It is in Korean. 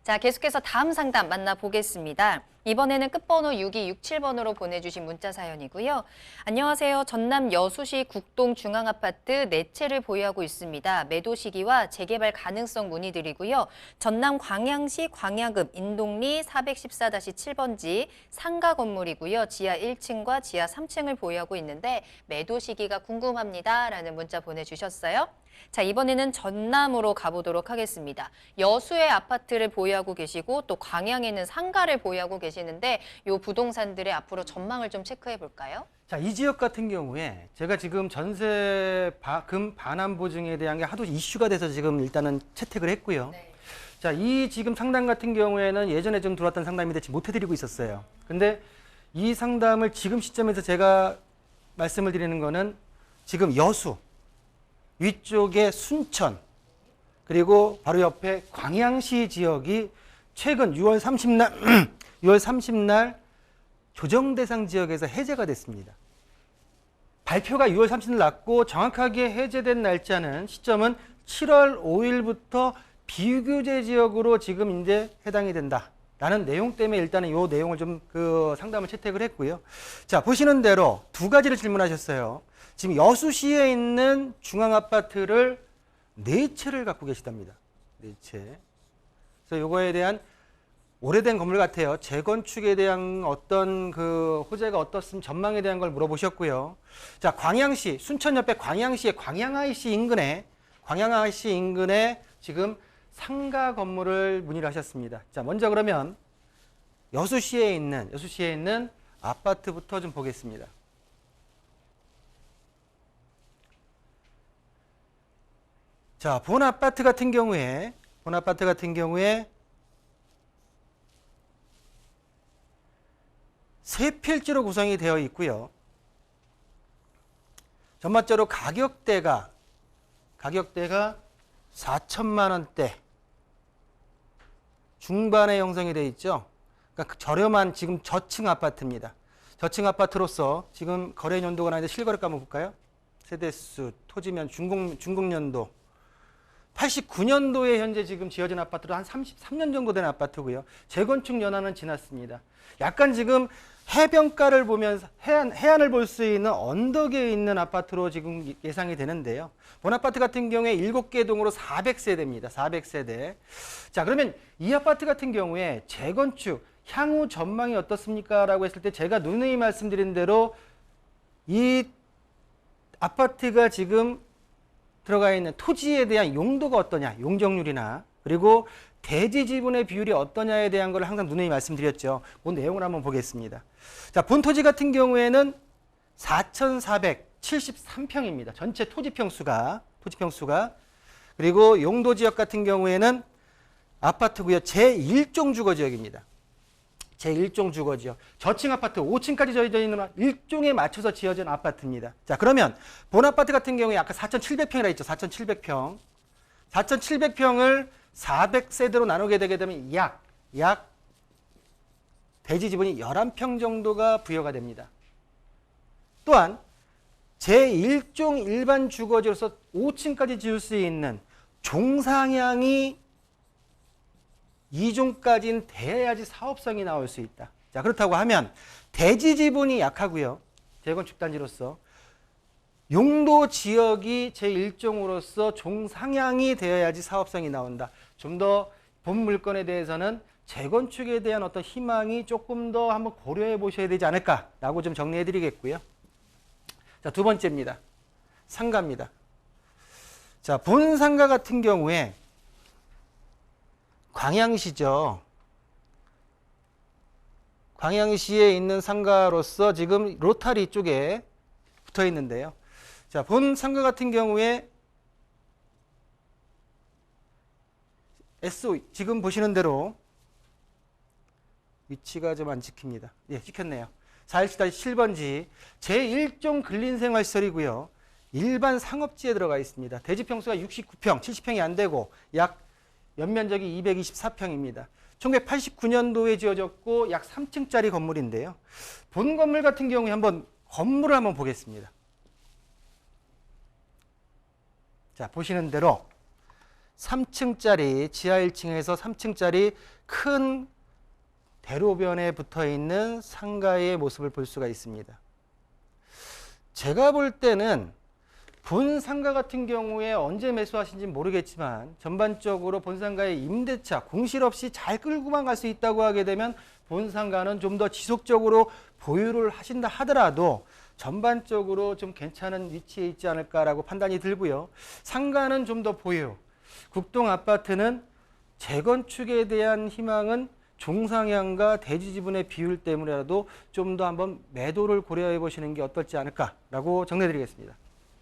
자, 계속해서 다음 상담 만나보겠습니다. 이번에는 끝번호 6267번으로 보내주신 문자 사연이고요. 안녕하세요. 전남 여수시 국동 중앙아파트 4채를 보유하고 있습니다. 매도 시기와 재개발 가능성 문의드리고요. 전남 광양시 광야급 인동리 414-7번지 상가 건물이고요. 지하 1층과 지하 3층을 보유하고 있는데 매도 시기가 궁금합니다. 라는 문자 보내주셨어요. 자, 이번에는 전남으로 가보도록 하겠습니다. 여수의 아파트를 보유하고 계시고 또 광양에는 상가를 보유하고 계시는데 이 부동산들의 앞으로 전망을 좀 체크해 볼까요? 자, 이 지역 같은 경우에 제가 지금 전세금 반환 보증에 대한 게 하도 이슈가 돼서 지금 일단은 채택을 했고요. 네. 자, 이 지금 상담 같은 경우에는 예전에 좀 들어왔던 상담인데 지금 못 해드리고 있었어요. 근데 이 상담을 지금 시점에서 제가 말씀을 드리는 거는 지금 여수, 위쪽에 순천, 그리고 바로 옆에 광양시 지역이 최근 6월 30날, 6월 30날 조정 대상 지역에서 해제가 됐습니다. 발표가 6월 30일 났고 정확하게 해제된 날짜는 시점은 7월 5일부터 비규제 지역으로 지금 이제 해당이 된다. 라는 내용 때문에 일단은 이 내용을 좀 상담을 채택을 했고요. 자, 보시는 대로 두 가지를 질문하셨어요. 지금 여수시에 있는 중앙아파트를 4채를 갖고 계시답니다. 4채. 그래서 이거에 대한 오래된 건물 같아요. 재건축에 대한 어떤 호재가 어떻습니까? 전망에 대한 걸 물어보셨고요. 자, 광양시, 순천 옆에 광양시의 광양IC 인근에 지금 상가 건물을 문의를 하셨습니다. 자, 먼저 그러면 여수시에 있는 아파트부터 좀 보겠습니다. 자, 본 아파트 같은 경우에 세 필지로 구성이 되어 있고요. 전반적으로 가격대가 4천만 원대 중반에 형성이 되어 있죠. 그러니까 저렴한 지금 저층 아파트입니다. 저층 아파트로서 지금 거래 연도가 나는데 실거래가 한번 볼까요? 세대수, 토지면, 준공연도 89년도에 현재 지금 지어진 아파트로 한 33년 정도 된 아파트고요. 재건축 연한은 지났습니다. 약간 지금 해변가를 보면서 해안을 볼 수 있는 언덕에 있는 아파트로 지금 예상이 되는데요. 본 아파트 같은 경우에 7개 동으로 400세대입니다. 400세대. 자, 그러면 이 아파트 같은 경우에 재건축 향후 전망이 어떻습니까? 라고 했을 때 제가 누누이 말씀드린 대로 이 아파트가 지금 들어가 있는 토지에 대한 용도가 어떠냐, 용적률이나 그리고 대지 지분의 비율이 어떠냐에 대한 걸 항상 누누이 말씀드렸죠. 그 내용을 한번 보겠습니다. 자, 본 토지 같은 경우에는 4,473평입니다. 전체 토지 평수가. 그리고 용도 지역 같은 경우에는 아파트고요. 제1종 주거지역입니다. 제1종 주거지역. 저층 아파트 5층까지 지어져 있는 1종에 맞춰서 지어진 아파트입니다. 자, 그러면 본 아파트 같은 경우에 아까 4,700평이라 했죠. 4,700평. 4,700평을 400세대로 나누게 되게 되면 약 대지 지분이 11평 정도가 부여가 됩니다. 또한 제1종 일반 주거지로서 5층까지 지을 수 있는 종상향이 2종까지는 돼야지 사업성이 나올 수 있다. 자, 그렇다고 하면 대지 지분이 약하고요. 재건축 단지로서 용도 지역이 제1종으로서 종상향이 되어야지 사업성이 나온다. 좀 더 본 물건에 대해서는 재건축에 대한 어떤 희망이 조금 더 한번 고려해 보셔야 되지 않을까라고 좀 정리해 드리겠고요. 자, 두 번째입니다. 상가입니다. 자, 본 상가 같은 경우에 광양시죠. 광양시에 있는 상가로서 지금 로타리 쪽에 붙어 있는데요. 자, 본 상가 같은 경우에 SO 지금 보시는 대로 위치가 좀 안 찍힙니다. 예, 찍혔네요. 417번지 제1종 근린생활시설이고요. 일반 상업지에 들어가 있습니다. 대지 평수가 69평, 70평이 안 되고 약 연면적이 224평입니다. 1989년도에 지어졌고 약 3층짜리 건물인데요. 본 건물 같은 경우에 건물을 한번 보겠습니다. 자, 보시는 대로 3층짜리 지하 1층에서 3층짜리 큰 대로변에 붙어 있는 상가의 모습을 볼 수가 있습니다. 제가 볼 때는 본 상가 같은 경우에 언제 매수하신지 모르겠지만 전반적으로 본 상가의 임대차 공실 없이 잘 끌고만 갈 수 있다고 하게 되면 본 상가는 좀 더 지속적으로 보유를 하신다 하더라도 전반적으로 좀 괜찮은 위치에 있지 않을까라고 판단이 들고요. 상가는 좀 더 보유, 국동 아파트는 재건축에 대한 희망은 중상향과 대지 지분의 비율 때문에라도 좀 더 한번 매도를 고려해 보시는 게 어떨지 않을까라고 정리드리겠습니다.